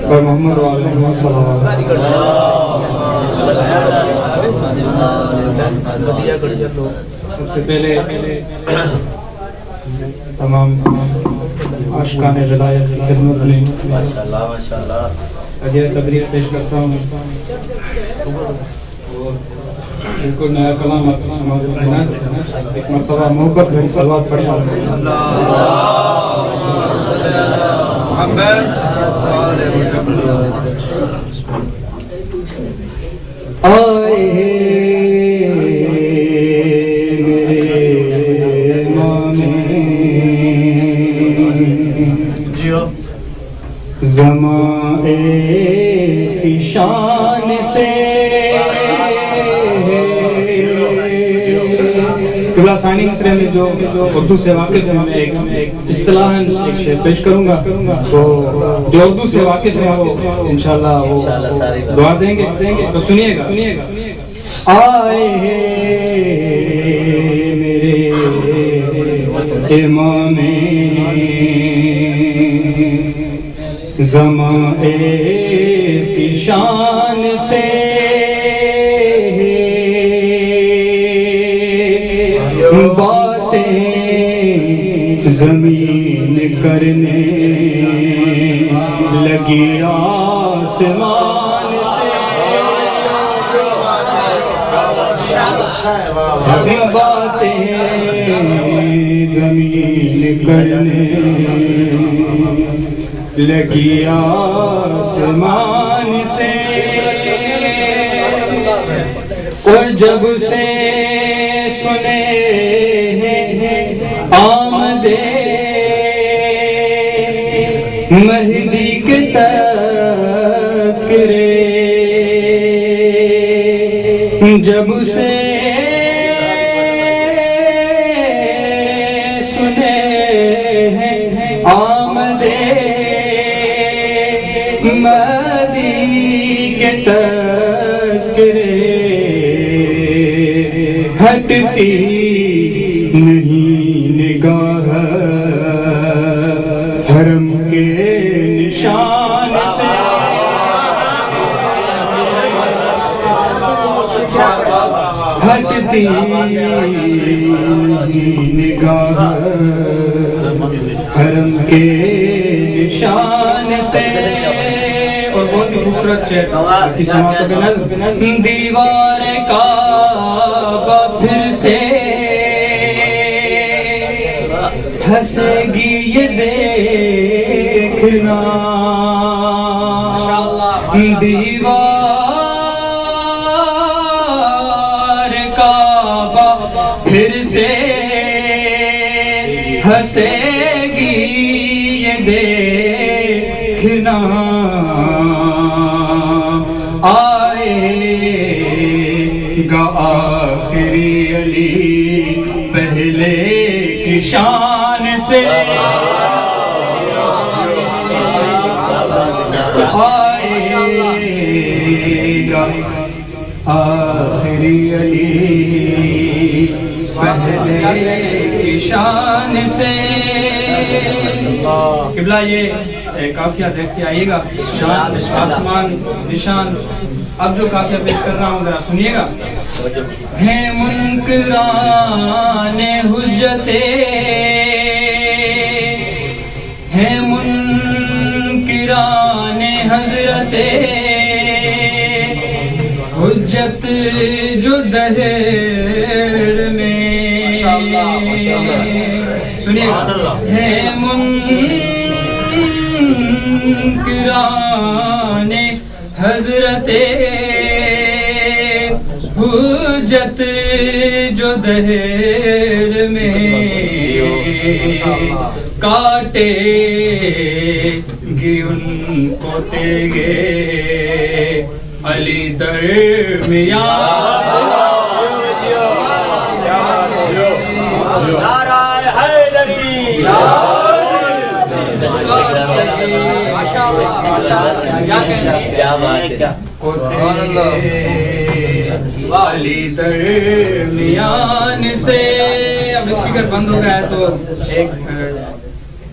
اور محمد علیہ السلام. سب سے پہلے تمام عاشقان ولایت کی خدمت میں اجیر تبریک پیش کرتا ہوں. بالکل نیا کلام آپ کی سماعت میں ایک مرتبہ محبت بھری صلوات پڑھیں. زماں ایسی شان سے قبلہ ثانی مصرے میں جو اردو سے واقف ہے، میں ایک اصطلاحاً ایک شعر پیش کروں گا، تو جو اردو سے واقف ہے وہ انشاءاللہ وہ دعا دیں گے، تو سنیے گا. آئے میرے امام زماں ایسی شان سے باتیں زمین کرنے لگی آسمان سے، باتیں زمین کرنے لگی آسمان سے، اور جب سے سنے آمدے مہدی کے تذکرے، جب سے سنے آمدے مہدی کے تذکرے، ہٹتی نہیں نگاہ حرم کے نشان سے، ہٹتی نگاہ حرم کے نشان سے. اور بہت ہی خوبصورت شعر کی سماعتوں پہ نظر. دیوار کعبہ پھر سے ہنسے گی یہ دیکھنا، دیوار کعبہ پھر سے ہنسے گی یہ دیکھنا، آئے گا آخری علی پہلے کی شان سے، آئے گا آخری علی پہلے کی شان سے. قبلہ یہ قافیہ دیکھتے آئیے گا، شان آسمان نشان. اب جو قافیہ پیش کر رہا ہوں ذرا سنیے گا. ہیں منکران حجتے، ہیں منکران حضرت، حجت جو دہر میں، سنیے گا. ہیں منکران حضرت، حجت جو دہر میں، کاٹے گی ان کو تیگے علی درمیان. علی درمیان سے. اب اسپیکر بند ہو گیا ہے تو ایک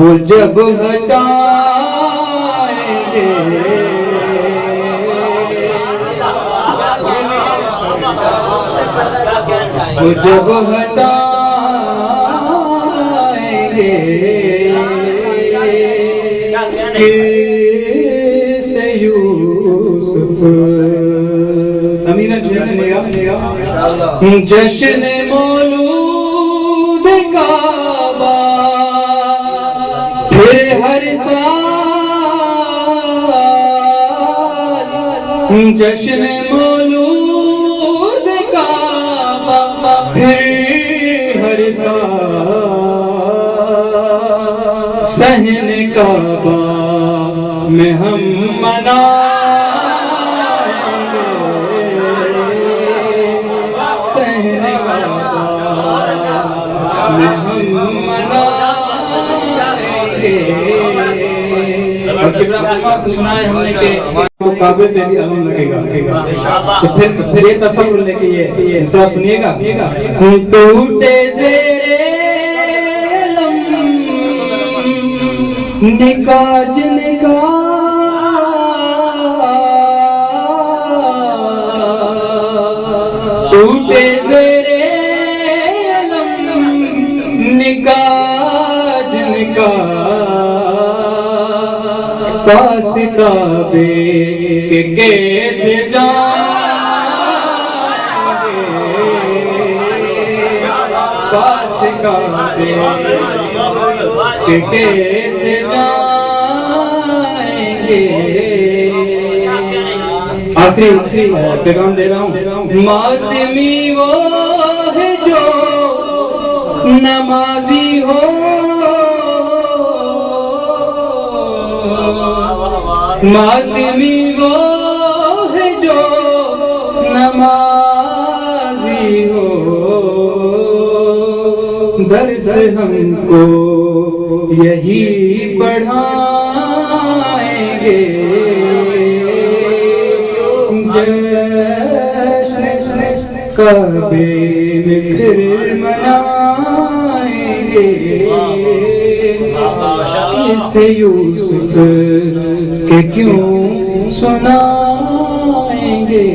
وہ جب ہٹائیں گے وہ جب ہٹائیں گے کس یوسف امینہ جشن مولود کعبہ پھر ہر سال جشن مولود کعبہ پھر ہر سال صحن کعبہ میں ہم منائیں گے صحن کعبہ میں ہم منائیں گے اور کبرا سے سنا ہے ہم نے کہ تو کعبے پہ بھی علم لگے گا تو پھر یہ تصور لے کے یہ حصہ سنیے گا ٹوٹے زیر علم نکاج ٹوٹے زیر علم نکاج پاس کعبے کے کیسے جائیں گے پاس کعبے کے کیسے جائیں گے آخری پیغام دے رہا ہوں ماتمی وہ ہے جو نمازی ہو ماتمی وہ ہے جو نمازی ہو درس ہم کو یہی پڑھائیں گے جشن کعبے میں پھر منائیں گے اس یوسف کہ کیوں سنائیں گے